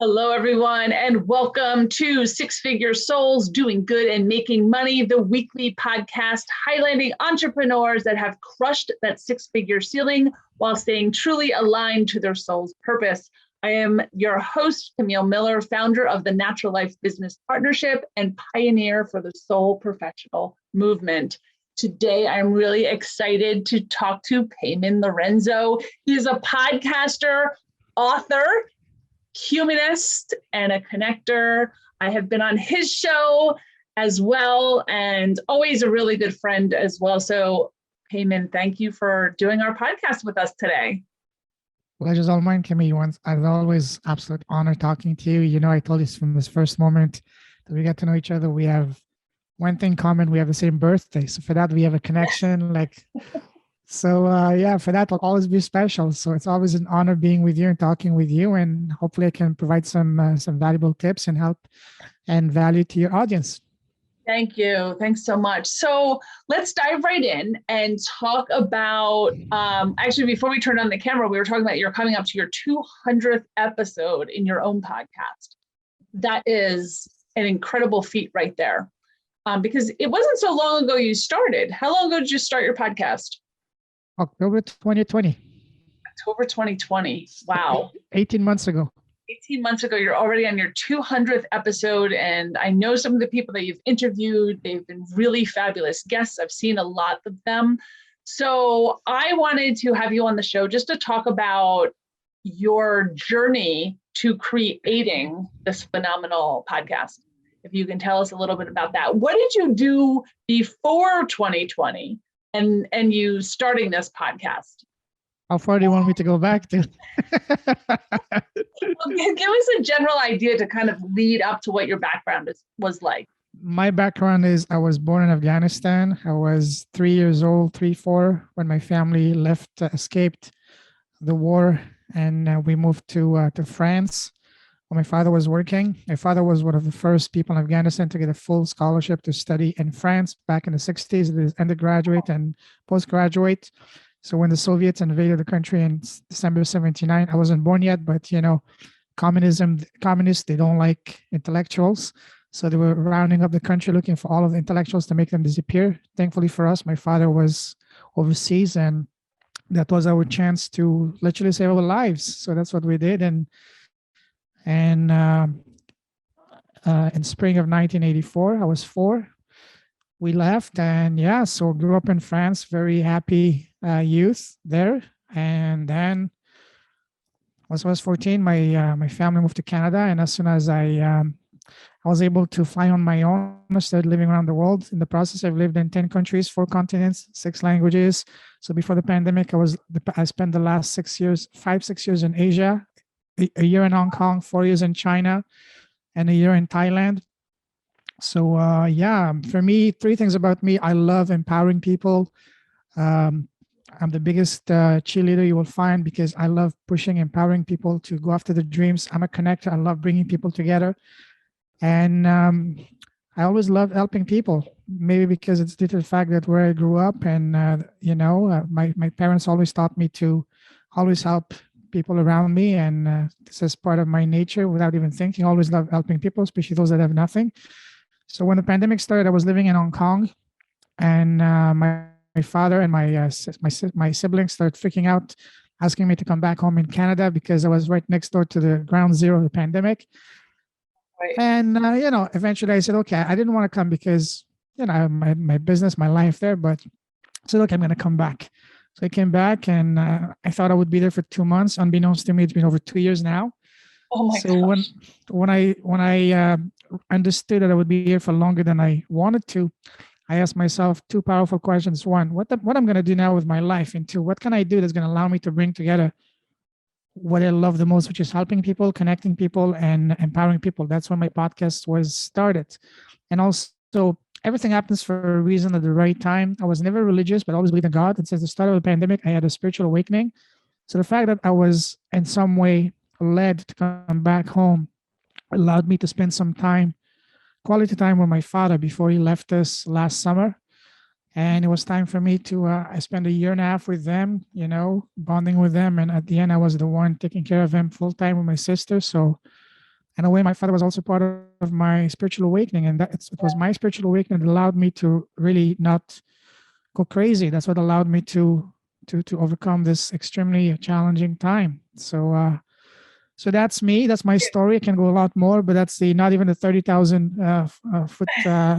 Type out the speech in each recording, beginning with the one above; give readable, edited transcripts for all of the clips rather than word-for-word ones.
Hello, everyone, and welcome to Six Figure Souls Doing Good and Making Money, the weekly podcast highlighting entrepreneurs that have crushed that six-figure ceiling while staying truly aligned to their soul's purpose. I am your host, Camille Miller, founder of the Natural Life Business Partnership and pioneer for the Soul Professional Movement. Today, I'm really excited to talk to Payman Lorenzo. He is a podcaster, author, humanist, and a connector. I have been on his show as well, and always a really good friend as well. So, Payman, thank you for doing our podcast with us today. Pleasure's all mine, Camille. As always, absolute honor talking to you. You know, I told you from this first moment that we get to know each other. We have one thing common: we have the same birthday. So for that, we have a connection. For that, I'll always be special. So it's always an honor being with you and talking with you, and hopefully I can provide some valuable tips and help and value to your audience. Thank you. Thanks so much. So let's dive right in and talk about, actually, before we turned on the camera, we were talking about you're coming up to your 200th episode in your own podcast. That is an incredible feat right there, because it wasn't so long ago you started. How long ago did you start your podcast? October 2020. October 2020. Wow. 18 months ago. 18 months ago, you're already on your 200th episode. And I know some of the people that you've interviewed, they've been really fabulous guests. I've seen a lot of them. So I wanted to have you on the show just to talk about your journey to creating this phenomenal podcast. If you can tell us a little bit about that. What did you do before 2020? And you starting this podcast? How far do you want me to go back to? Well, give us a general idea to kind of lead up to what your background was like. My background is I was born in Afghanistan. I was 3 years old, 3, 4, when my family escaped the war, and we moved to France. When my father was working. My father was one of the first people in Afghanistan to get a full scholarship to study in France back in the 60s, as undergraduate and postgraduate. So when the Soviets invaded the country in December 79, I wasn't born yet, but communists, they don't like intellectuals. So they were rounding up the country looking for all of the intellectuals to make them disappear. Thankfully for us, my father was overseas, and that was our chance to literally save our lives. So that's what we did. And in spring of 1984, I was 4. We left, and so grew up in France, very happy youth there. And then once I was 14, my family moved to Canada, and as soon as I was able to fly on my own, I started living around the world. In the process, I've lived in 10 countries, 4 continents, 6 languages. So before the pandemic, I spent the last 6 years, 5-6 years in Asia, a year in Hong Kong, 4 years in China, and a year in Thailand. So for me, 3 things about me: I love empowering people. I'm the biggest cheerleader you will find, because I love pushing, empowering people to go after their dreams. I'm a connector. I love bringing people together, and I always love helping people. Maybe because it's due to the fact that where I grew up, and my parents always taught me to always help people around me, and this is part of my nature without even thinking. I always love helping people, especially those that have nothing. So when the pandemic started, I was living in Hong Kong, and my father and my siblings started freaking out, asking me to come back home in Canada because I was right next door to the ground zero of the pandemic. Right. And eventually I said, okay, I didn't want to come because my business, my life there, but I said, okay, I'm going to come back. So I came back, and I thought I would be there for 2 months. Unbeknownst to me, it's been over 2 years now. Oh my gosh. when I understood that I would be here for longer than I wanted to, I asked myself 2 powerful questions. 1, what I'm going to do now with my life, and 2, what can I do that's going to allow me to bring together what I love the most, which is helping people, connecting people, and empowering people. That's when my podcast was started. And also, everything happens for a reason at the right time. I was never religious, but I always believed in God. And since the start of the pandemic, I had a spiritual awakening. So the fact that I was in some way led to come back home allowed me to spend some quality time with my father before he left us last summer. And it was time for me to, I spent a year and a half with them, bonding with them. And at the end, I was the one taking care of them full time with my sister. So In a way, my father was also part of my spiritual awakening, and it was my spiritual awakening that allowed me to really not go crazy. That's what allowed me to overcome this extremely challenging time. So that's me. That's my story. I can go a lot more, but that's the not even the 30,000 foot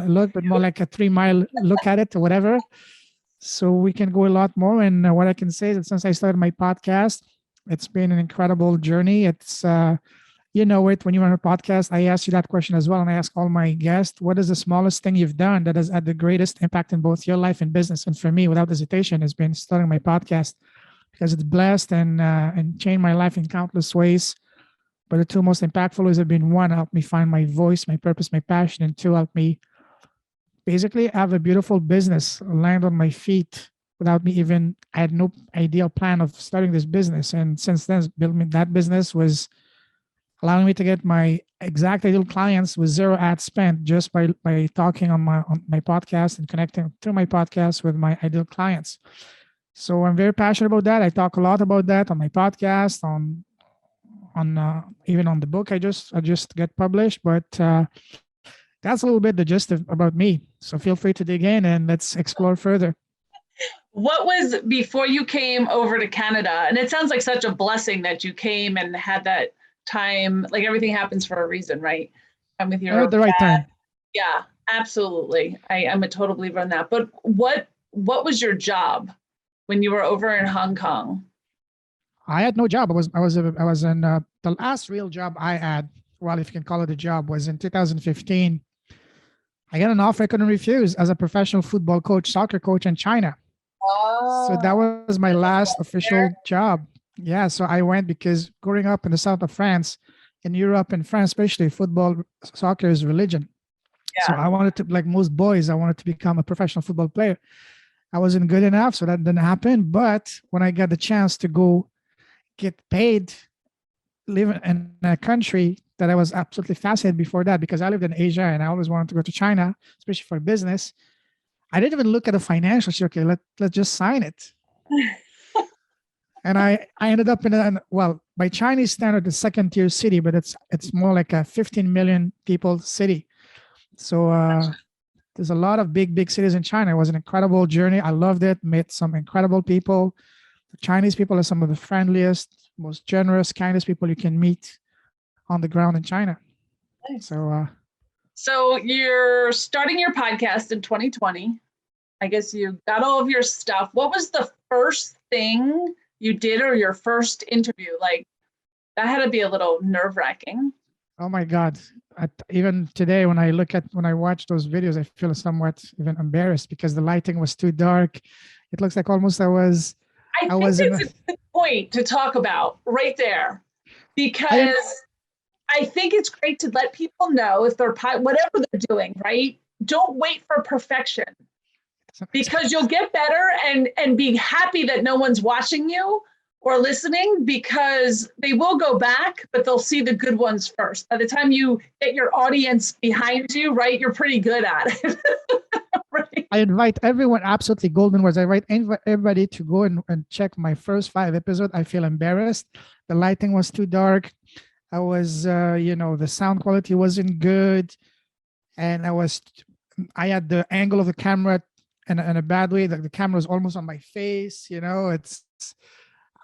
look, but more like a 3 mile look at it or whatever. So we can go a lot more. And what I can say is that since I started my podcast, it's been an incredible journey. It's when you're on a podcast, I ask you that question as well, and I ask all my guests, what is the smallest thing you've done that has had the greatest impact in both your life and business? And for me, without hesitation, has been starting my podcast because it's blessed and changed my life in countless ways. But the two most impactful ways have been, one, helped me find my voice, my purpose, my passion, and two, helped me basically have a beautiful business land on my feet without me even, I had no ideal plan of starting this business. And since then, building that business was allowing me to get my exact ideal clients with zero ad spent just by talking on my podcast and connecting through my podcast with my ideal clients. So I'm very passionate about that. I talk a lot about that on my podcast, on even on the book I just get published. But that's a little bit the gist about me. So feel free to dig in and let's explore further. What was before you came over to Canada? And it sounds like such a blessing that you came and had that time. Like everything happens for a reason, right? I'm with your at the right time. Yeah, absolutely. I'm a total believer in that. But what was your job when you were over in Hong Kong? I had no job. I was in the last real job I had, well, if you can call it a job, was in 2015. I got an offer I couldn't refuse as a professional football coach, soccer coach in China. Oh, so that was my last official job. Yeah, so I went because growing up in the south of France, in Europe and France especially, football, soccer is religion. Yeah. So I wanted to, like most boys, I wanted to become a professional football player. I wasn't good enough, so that didn't happen. But when I got the chance to go get paid, live in a country that I was absolutely fascinated before that, because I lived in Asia and I always wanted to go to China, especially for business. I didn't even look at the financials. Okay, let's just sign it. And I ended up in by Chinese standard, the second tier city, but it's more like a 15 million people city. So there's a lot of big cities in China. It was an incredible journey. I loved it. Met some incredible people. The Chinese people are some of the friendliest, most generous, kindest people you can meet on the ground in China. Nice. So you're starting your podcast in 2020. I guess you got all of your stuff. What was the first thing you did, or your first interview? Like, that had to be a little nerve-wracking. Oh my God. Even today, when I watch those videos, I feel somewhat even embarrassed because the lighting was too dark. It looks like almost I was it's a good point to talk about right there, because I think it's great to let people know if they're whatever they're doing, right? Don't wait for perfection, because you'll get better and be happy that no one's watching you or listening, because they will go back, but they'll see the good ones first. By the time you get your audience behind you, right, you're pretty good at it. Right? I invite everyone, absolutely golden words. I invite everybody to go and check my first 5 episodes. I feel embarrassed. The lighting was too dark. I was, the sound quality wasn't good. And I had the angle of the camera in a bad way. The camera was almost on my face.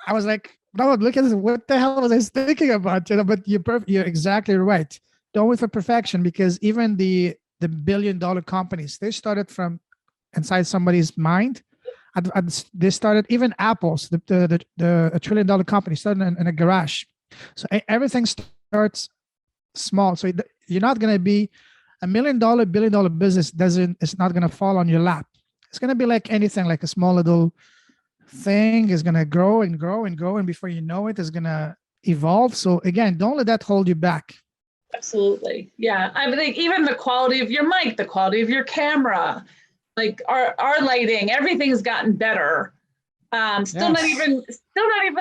I was like, no, look at this. What the hell was I thinking about? But you're exactly right. Don't wait for perfection, because even the billion-dollar companies, they started from inside somebody's mind. They started, even Apple's, the $1 trillion company started in a garage. So everything starts small. So you're not going to be $1 million, billion-dollar business. It's not going to fall on your lap. It's going to be like anything, like a small little thing is going to grow and grow and grow, and before you know it, it's going to evolve. So again, don't let that hold you back. Absolutely. Yeah. I think even the quality of your mic, the quality of your camera, like our lighting, everything's gotten better. Still not even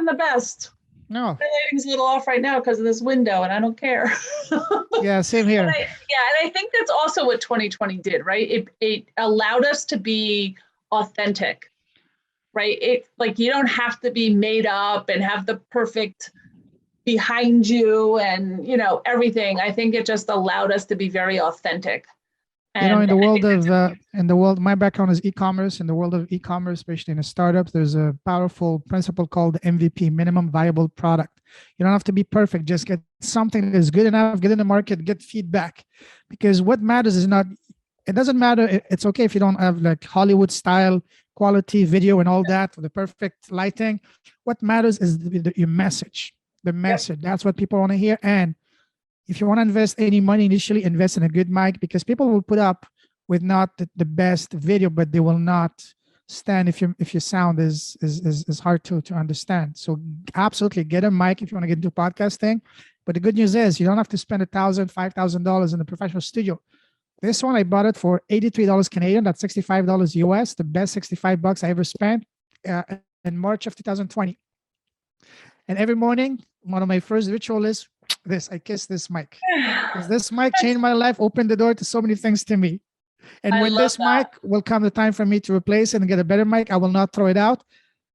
the best. No. The lighting's a little off right now because of this window, and I don't care. Yeah, same here. And I think that's also what 2020 did, right? It allowed us to be authentic, right? It, like, you don't have to be made up and have the perfect behind you and, everything. I think it just allowed us to be very authentic. And in the world of my background is e-commerce. In the world of e-commerce, especially in a startup, there's a powerful principle called MVP, minimum viable product. You don't have to be perfect. Just get something that is good enough, get in the market, get feedback. Because what matters is not, it doesn't matter. It's okay if you don't have like Hollywood style quality video and all that, or the perfect lighting. What matters is your message, the message. Yep. That's what people want to hear. And if you want to invest any money initially, invest in a good mic, because people will put up with not the best video, but they will not stand if your sound is hard to understand. So absolutely get a mic if you want to get into podcasting. But the good news is you don't have to spend $1,000, $5,000 in a professional studio. This one I bought it for $83 Canadian. That's $65 US. The best $65 I ever spent in March of 2020. And every morning, one of my first ritual is I kiss this mic. Because this mic changed my life, opened the door to so many things to me. And when this mic will come the time for me to replace it and get a better mic, I will not throw it out.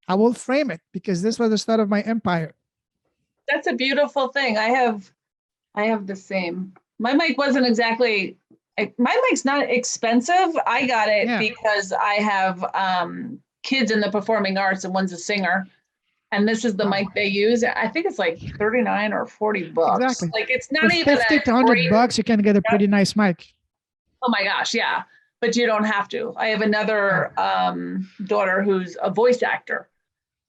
I will frame it, because this was the start of my empire. That's a beautiful thing. I have the same. My mic wasn't exactly, my mic's not expensive. I got it because I have kids in the performing arts, and one's a singer. And this is the mic they use. I think it's like 39 or 40 bucks. Exactly. Like it's not for even 50 to 100 bucks, you can get a pretty nice mic. Oh my gosh, yeah. But you don't have to. I have another daughter who's a voice actor.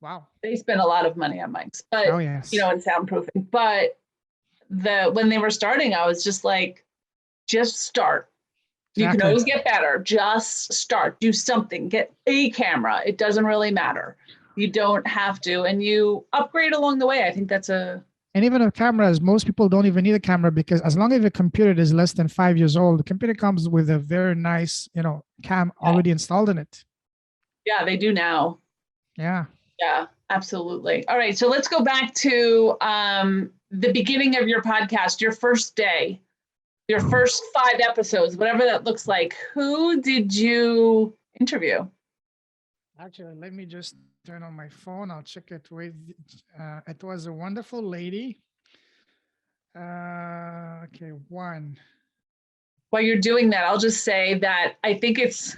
Wow. They spend a lot of money on mics, but in soundproofing. But when they were starting, I was just like, just start. You can always get better. Just start. Do something. Get a camera. It doesn't really matter. You don't have to, and you upgrade along the way. I think that's and even a camera, as most people don't even need a camera, because as long as the computer is less than 5 years old, the computer comes with a very nice, cam already installed in it. Yeah, they do now. Yeah. Yeah, absolutely. All right. So let's go back to the beginning of your podcast, your first day, your first 5 episodes, whatever that looks like. Who did you interview? Actually, let me just turn on my phone. I'll check it with, it was a wonderful lady. Okay, one. While you're doing that, I'll just say that I think it's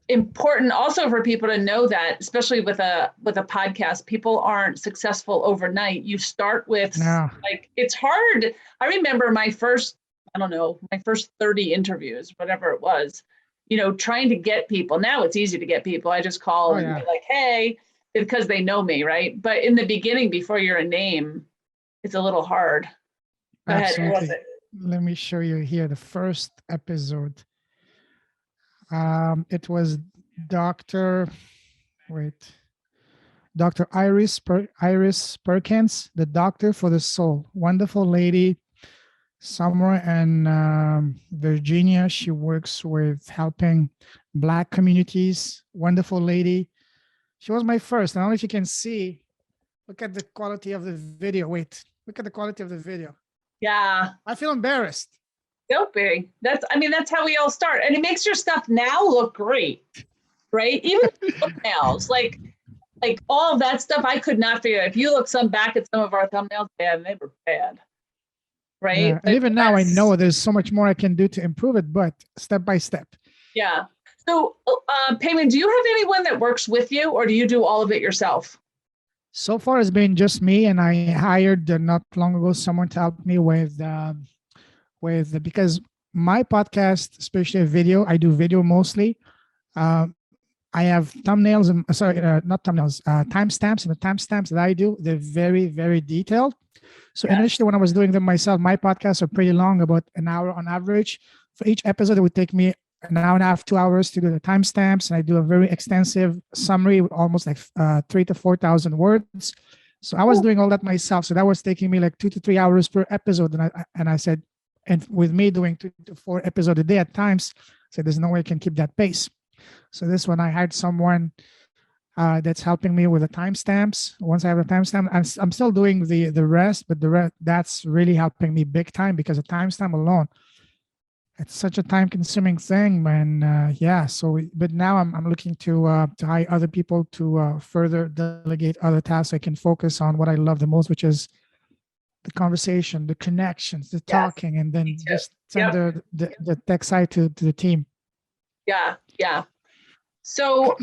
important also for people to know that, especially with a podcast, people aren't successful overnight. You start with like, it's hard. I remember my first 30 interviews, whatever it was, trying to get people. Now it's easy to get people. I just call and be like, hey, because they know me, right? But in the beginning, before you're a name, it's a little hard. Go ahead. Who was it? Let me show you here the first episode. It was Dr. Iris Perkins, the doctor for the soul. Wonderful lady, somewhere in Virginia. She works with helping Black communities. Wonderful lady. She was my first. I don't know if you can see. Look at the quality of the video. Wait, look at the quality of the video. Yeah. I feel embarrassed. Don't be. That's how we all start. And it makes your stuff now look great, right? Even thumbnails, like all of that stuff, I could not figure out. If you look back at some of our thumbnails, man, they were bad. Right. Yeah. And even now I know there's so much more I can do to improve it, but step by step. Yeah. So, Payman, do you have anyone that works with you, or do you do all of it yourself? So far, it's been just me, and I hired not long ago someone to help me with because my podcast, especially video, I do video mostly. I have thumbnails and not thumbnails, timestamps, and the timestamps that I do, they're very, very detailed. So initially, when I was doing them myself, my podcasts are pretty long, about an hour on average. For each episode, it would take me an hour and a half, 2 hours to do the timestamps, and I do a very extensive summary with almost like 3,000 to 4,000 words. So I was doing all that myself. So that was taking me like 2 to 3 hours per episode. And I said, and with me doing 2 to 4 episodes a day at times, I said, there's no way I can keep that pace. So this one, I hired someone that's helping me with the timestamps. Once I have the timestamp, I'm still doing the rest, but that's really helping me big time, because the timestamp alone, it's such a time-consuming thing, man. But now I'm looking to hire other people to further delegate other tasks. I can focus on what I love the most, which is the conversation, the connections, the Yes, talking, and me then too. just send Yep. the tech side to the team. Yeah. Yeah. So,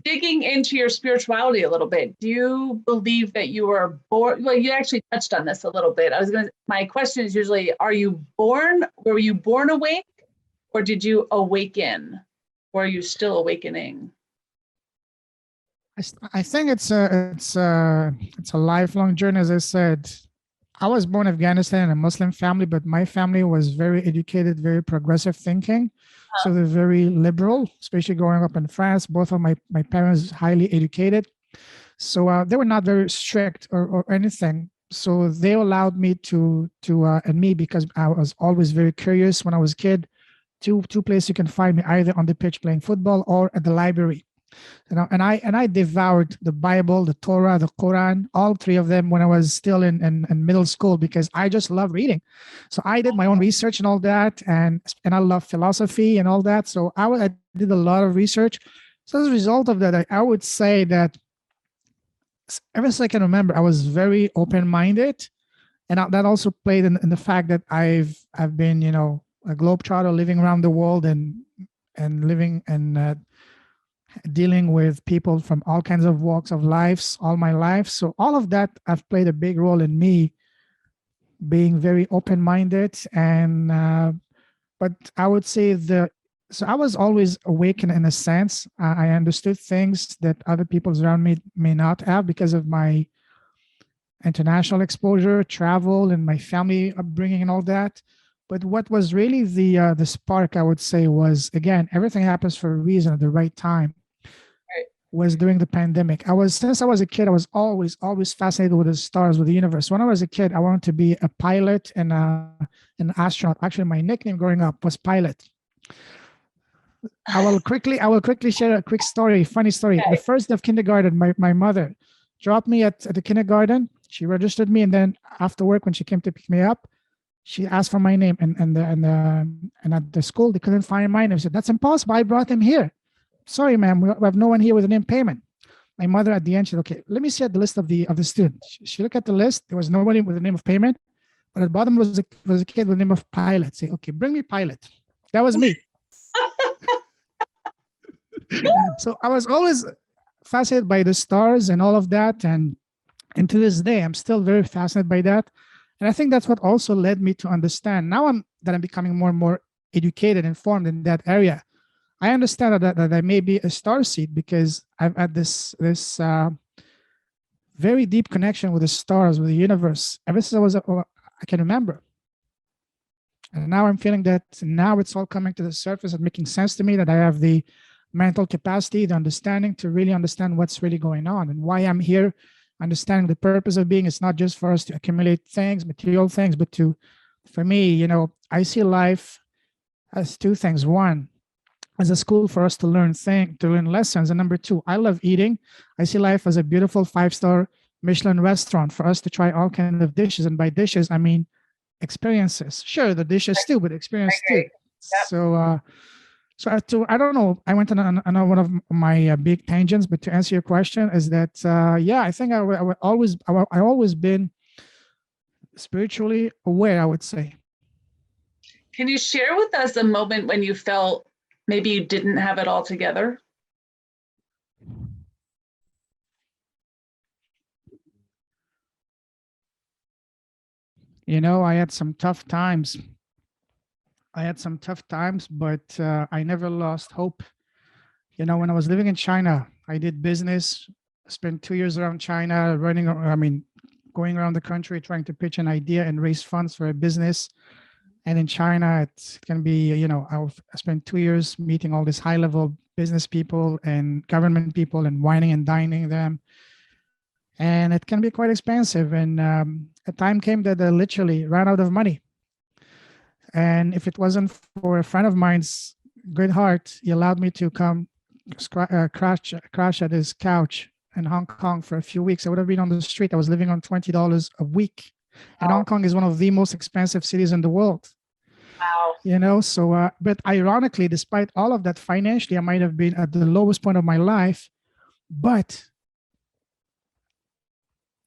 digging into your spirituality a little bit, do you believe that you were born? Well, you actually touched on this a little bit. My question is usually, were you born awake, or did you awaken? Or are you still awakening? I think it's a lifelong journey. As I said, I was born in Afghanistan in a Muslim family, but my family was very educated, very progressive thinking. So they're very liberal, especially growing up in France. Both of my parents highly educated. So they were not very strict or anything. So they allowed me and me, because I was always very curious when I was a kid, two places you can find me, either on the pitch playing football or at the library. And I devoured the Bible, the Torah, the Quran, all three of them when I was still in middle school, because I just love reading. So I did my own research and all that, and I love philosophy and all that. So I did a lot of research. So as a result of that, I would say that ever since I can remember, I was very open-minded, and that also played in the fact that I've been, a globetrotter, living around the world and living and dealing with people from all kinds of walks of lives all my life. So all of that have played a big role in me being very open-minded. But I would say so I was always awakened in a sense. I understood things that other people around me may not have, because of my international exposure, travel, and my family upbringing and all that. But what was really the spark, I would say, was, again, everything happens for a reason at the right time. Was during the pandemic. Since I was a kid, I was always fascinated with the stars, with the universe. When I was a kid, I wanted to be a pilot and an astronaut. Actually, my nickname growing up was Pilot. I will quickly share a quick story, funny story. Okay. The first day of kindergarten, my mother dropped me at the kindergarten. She registered me, and then after work, when she came to pick me up, she asked for my name, and at the school they couldn't find my name. I said, "That's impossible. I brought him here." "Sorry, ma'am, we have no one here with the name Payman." My mother at the end said, "Okay, let me see at the list of the students." She looked at the list. There was nobody with the name of Payman, but at the bottom was a kid with the name of Pilot. Say, "Okay, bring me Pilot." That was me. So I was always fascinated by the stars and all of that, and to this day, I'm still very fascinated by that. And I think that's what also led me to understand. Now I'm becoming more and more educated, informed in that area. I understand that I may be a starseed, because I've had this very deep connection with the stars, with the universe, ever since I can remember. And now I'm feeling that now it's all coming to the surface and making sense to me, that I have the mental capacity, the understanding to really understand what's really going on and why I'm here. Understanding the purpose of being. It's not just for us to accumulate things, material things, but for me, I see life as two things. One, as a school for us to learn lessons. And number two, I love eating. I see life as a beautiful 5-star Michelin restaurant for us to try all kinds of dishes. And by dishes, I mean experiences. Sure, the dishes too, but experience too. Yep. So I don't know. I went on one of my big tangents, but to answer your question, is that I think I always been spiritually aware, I would say. Can you share with us a moment when you felt maybe you didn't have it all together? I had some tough times. But I never lost hope. When I was living in China, I did business, spent 2 years around China, going around the country, trying to pitch an idea and raise funds for a business. And in China, it can be, I spent 2 years meeting all these high-level business people and government people and wining and dining them. And it can be quite expensive. And a time came that I literally ran out of money. And if it wasn't for a friend of mine's good heart, he allowed me to come crash at his couch in Hong Kong for a few weeks. I would have been on the street. I was living on $20 a week. And Hong Kong is one of the most expensive cities in the world. Wow. So, but ironically, despite all of that, financially, I might have been at the lowest point of my life, but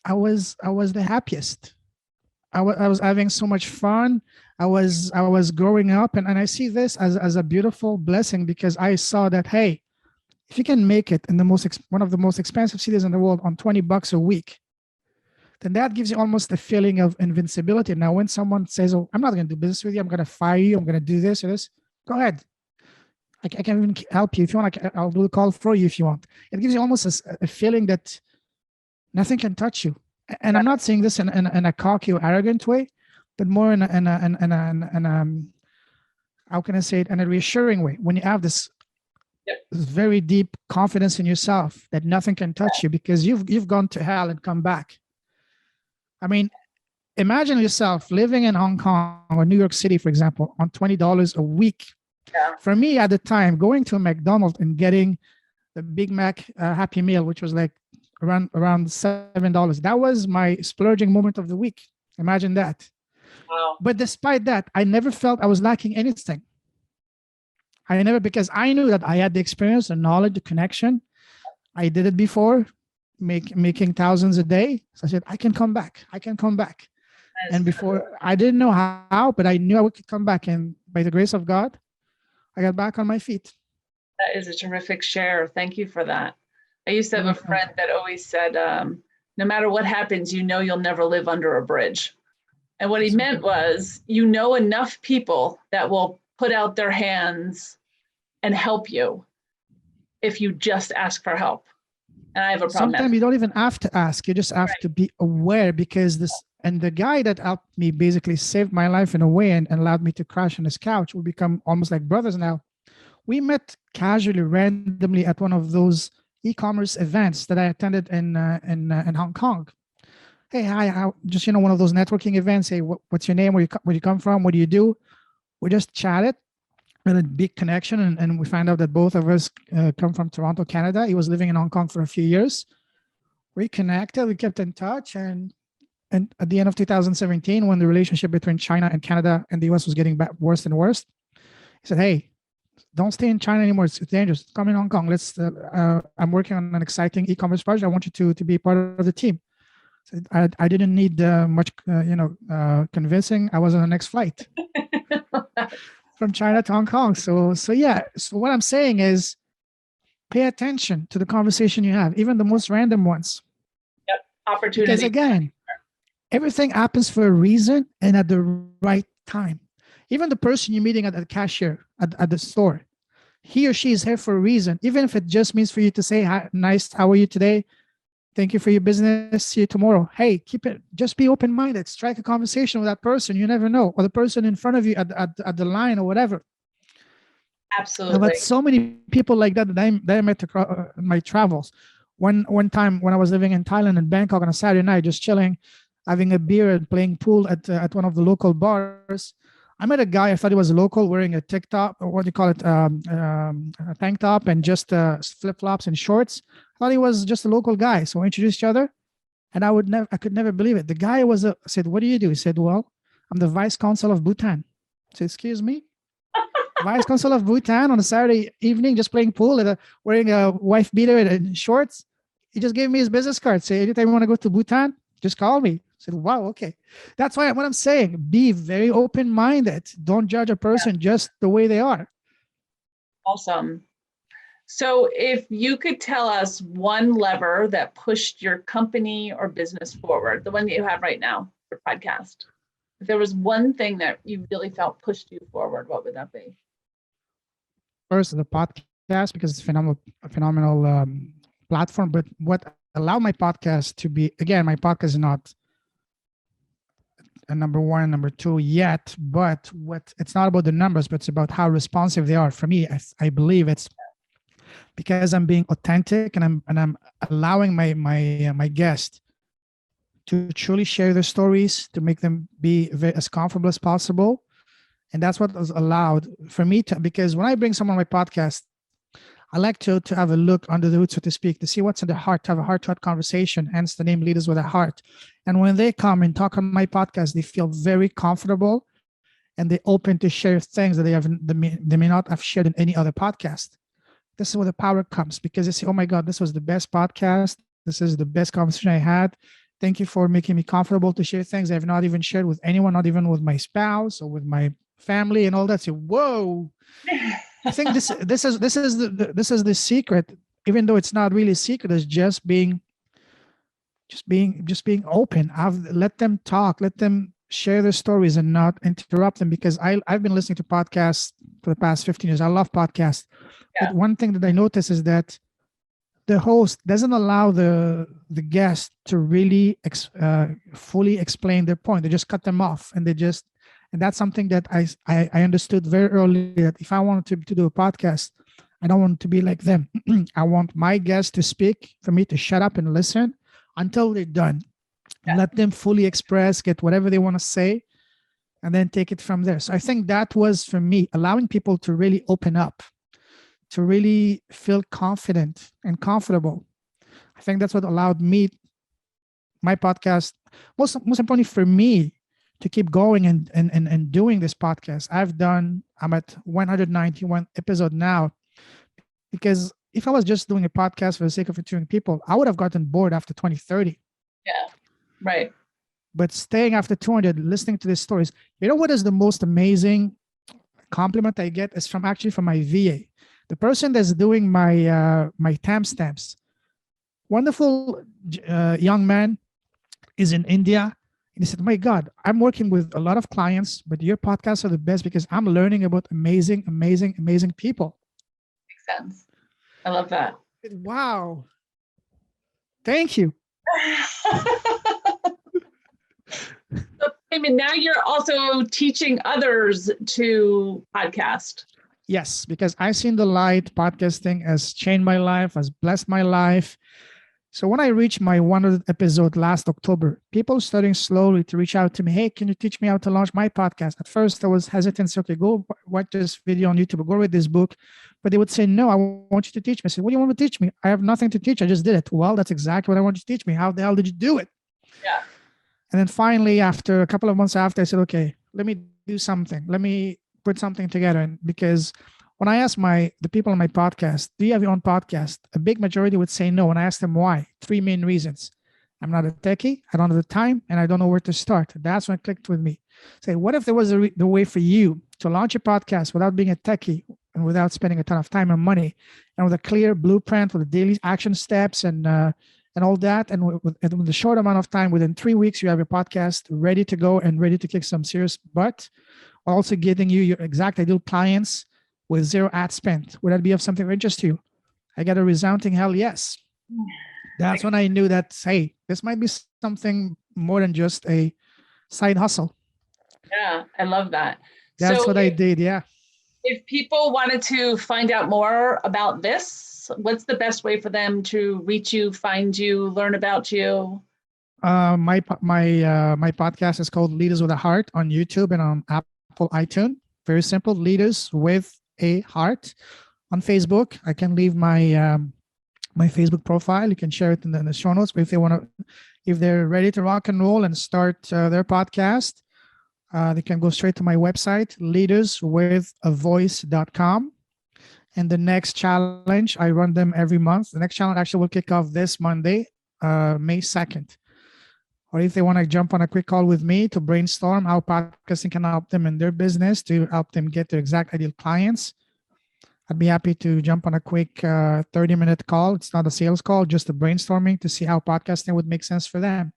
I was the happiest. I was having so much fun. I was growing up, and I see this as a beautiful blessing, because I saw that, hey, if you can make it in the one of the most expensive cities in the world on $20 a week, then that gives you almost a feeling of invincibility. Now, when someone says, "Oh, I'm not going to do business with you. I'm going to fire you. I'm going to do this or this," go ahead. I can even help you if you want. I'll do a call for you if you want. It gives you almost a feeling that nothing can touch you. And I'm not saying this in a cocky or arrogant way, but more in a how can I say it, in a reassuring way. When you have this very deep confidence in yourself that nothing can touch you, because you've gone to hell and come back. I mean, imagine yourself living in Hong Kong or New York City, for example, on $20 a week. Yeah. For me at the time, going to a McDonald's and getting the Big Mac Happy Meal, which was like around $7, that was my splurging moment of the week. Imagine that. Wow. But despite that, I never felt I was lacking anything. Because I knew that I had the experience, the knowledge, the connection. I did it before, making thousands a day. So I said, I can come back. And before, I didn't know how, but I knew I could come back. And by the grace of God, I got back on my feet. That is a terrific share. Thank you for that. I used to have a friend that always said, no matter what happens, you'll never live under a bridge. And what he meant was, enough people that will put out their hands and help you if you just ask for help. And I have a problem. Sometimes you don't even have to ask. You just have to be aware, because the guy that helped me basically saved my life in a way and allowed me to crash on his couch. We become almost like brothers now. We met casually, randomly at one of those e-commerce events that I attended in Hong Kong. Hey, hi, just, one of those networking events. Hey, what's your name? Where you come from? What do you do? We just chatted. And a big connection, and we found out that both of us come from Toronto, Canada. He was living in Hong Kong for a few years. We connected, we kept in touch, and at the end of 2017, when the relationship between China and Canada and the US was getting worse and worse, he said, "Hey, don't stay in China anymore. It's dangerous. Come in Hong Kong. I'm working on an exciting e-commerce project. I want you to be part of the team." So I didn't need much, convincing. I was on the next flight. From China to Hong Kong. So what I'm saying is, pay attention to the conversation you have, even the most random ones. Yep. Opportunity. Because again, everything happens for a reason and at the right time. Even the person you're meeting at the cashier at the store, he or she is here for a reason. Even if it just means for you to say, "Hi, nice, how are you today? Thank you for your business. See you tomorrow." Hey, just be open-minded. Strike a conversation with that person. You never know. Or the person in front of you at the line or whatever. Absolutely. But so many people like that I met across my travels. One time when I was living in Thailand and Bangkok on a Saturday night, just chilling, having a beer and playing pool at one of the local bars, I met a guy. I thought he was a local, wearing a tank top, or what do you call it, a tank top and just flip-flops and shorts. I thought he was just a local guy. So we introduced each other, and I could never believe it. The guy said, "What do you do?" He said, "Well, I'm the vice consul of Bhutan." I said, "Excuse me?" Vice consul of Bhutan on a Saturday evening, just playing pool, wearing a wife beater and shorts. He just gave me his business card. Say, anytime you want to go to Bhutan, just call me. I said, wow, okay. That's why what I'm saying, be very open-minded. Don't judge a person just the way they are. Awesome. So if you could tell us one lever that pushed your company or business forward, the one that you have right now, your podcast, if there was one thing that you really felt pushed you forward, what would that be? First, the podcast, because it's a phenomenal platform. But what allowed my podcast to be, again, my podcast is not a number one, number two yet, but it's not about the numbers, but it's about how responsive they are. For me, I believe it's because I'm being authentic, and I'm allowing my guests to truly share their stories, to make them be as comfortable as possible. And that's what was allowed for me to, because when I bring someone on my podcast, I like to have a look under the hood, so to speak, to see what's in their heart, to have a heart-to-heart conversation, hence the name Leaders with a Heart. And when they come and talk on my podcast, they feel very comfortable and they're open to share things that they may not have shared in any other podcast. This is where the power comes, because they say, "Oh my God, this was the best podcast. This is the best conversation I had." Thank you for making me comfortable to share things I've not even shared with anyone, not even with my spouse or with my family and all that. So, whoa, I think this is the secret. Even though it's not really a secret, it's just being open. I've let them talk, let them share their stories and not interrupt them, because I've been listening to podcasts for the past 15 years. I love podcasts. Yeah. But one thing that I notice is that the host doesn't allow the guest to really fully explain their point. They just cut them off, and that's something that I understood very early, that if I wanted to do a podcast, I don't want to be like them. I want my guests to speak, for me to shut up and listen until they're done. Yeah. Let them fully express, get whatever they want to say, and then take it from there. So I think that was, for me, allowing people to really open up, to really feel confident and comfortable. I think that's what allowed me, my podcast, most importantly for me, to keep going and doing this podcast. I'm at 191 episode now, because if I was just doing a podcast for the sake of interviewing people, I would have gotten bored after 2030. Yeah, right. But staying after 200, listening to these stories, you know what is the most amazing compliment I get is from my VA, the person that's doing my timestamps. Wonderful young man is in India. And he said, "My God, I'm working with a lot of clients, but your podcasts are the best because I'm learning about amazing, amazing, amazing people." Makes sense. I love that. Wow. Thank you. So, Payman, now you're also teaching others to podcast. Yes, because I've seen the light. Podcasting has changed my life, has blessed my life. So when I reached my 100th episode last October, people starting slowly to reach out to me. "Hey, can you teach me how to launch my podcast?" At first, I was hesitant. So, okay, go watch this video on YouTube, or go read this book. But they would say, "No, I want you to teach me." I said, "What do you want to teach me? I have nothing to teach. I just did it." "Well, that's exactly what I want you to teach me. How the hell did you do it?" Yeah. And then finally, after a couple of months after, I said, "Okay, let me do something. Let me put something together." And because when I asked the people on my podcast, "Do you have your own podcast?" a big majority would say no. And I asked them why. 3 main reasons: I'm not a techie, I don't have the time, and I don't know where to start. That's when it clicked with me. Say, what if there was the way for you to launch a podcast without being a techie and without spending a ton of time and money, and with a clear blueprint with the daily action steps and all that, and with a short amount of time, within 3 weeks, you have your podcast ready to go and ready to kick some serious butt, also getting you your exact ideal clients with zero ad spend. Would that be of something of interest to you? I got a resounding hell yes. That's when I knew that, hey, this might be something more than just a side hustle. Yeah, I love that. That's so what I did. Yeah. If people wanted to find out more about this, what's the best way for them to reach you, find you, learn about you? My podcast is called Leaders with a Heart on YouTube and on Apple iTunes. Very simple, Leaders with a Heart. On Facebook, I can leave my my Facebook profile. You can share it in the show notes. But if they're ready to rock and roll and start their podcast, they can go straight to my website, leaderswithavoice.com. And the next challenge, I run them every month. The next challenge actually will kick off this Monday, May 2nd. Or if they want to jump on a quick call with me to brainstorm how podcasting can help them in their business, to help them get their exact ideal clients, I'd be happy to jump on a quick 30-minute call. It's not a sales call, just a brainstorming to see how podcasting would make sense for them.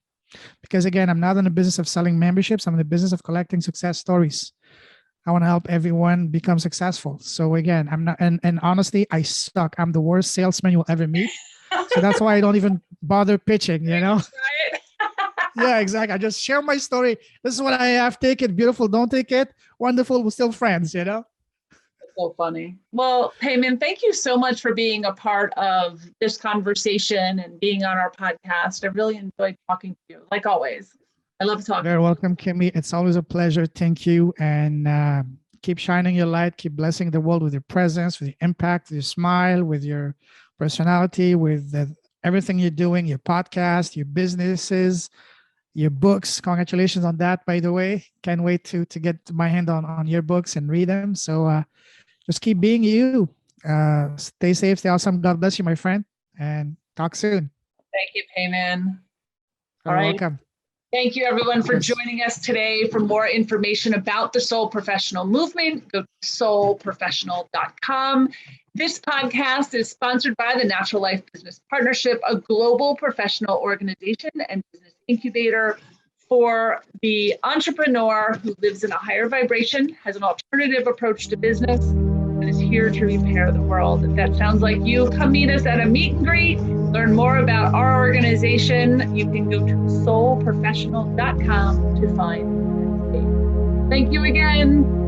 Because again, I'm not in the business of selling memberships. I'm in the business of collecting success stories. I want to help everyone become successful. So again, I'm not, and honestly, I suck. I'm the worst salesman you'll ever meet. So that's why I don't even bother pitching, you know? Right? Yeah, exactly. I just share my story. This is what I have. Take it. Beautiful. Don't take it. Wonderful. We're still friends, you know? So funny. Well, Payman, thank you so much for being a part of this conversation and being on our podcast. I really enjoyed talking to you, like always. I love talking. Very welcome, Camille. It's always a pleasure. Thank you. And keep shining your light. Keep blessing the world with your presence, with your impact, with your smile, with your personality, with everything you're doing, your podcast, your businesses, your books. Congratulations on that, by the way. Can't wait to get my hand on your books and read them. So just keep being you. Stay safe, stay awesome. God bless you, my friend. And talk soon. Thank you, Payman. All right. Welcome. Thank you, everyone, for joining us today. For more information about the Soul Professional Movement, go to soulprofessional.com. This podcast is sponsored by the Natural Life Business Partnership, a global professional organization and business incubator for the entrepreneur who lives in a higher vibration, has an alternative approach to business, and is here to repair the world. If that sounds like you, come meet us at a meet and greet. Learn more about our organization. You can go to soulprofessional.com to find. Thank you again.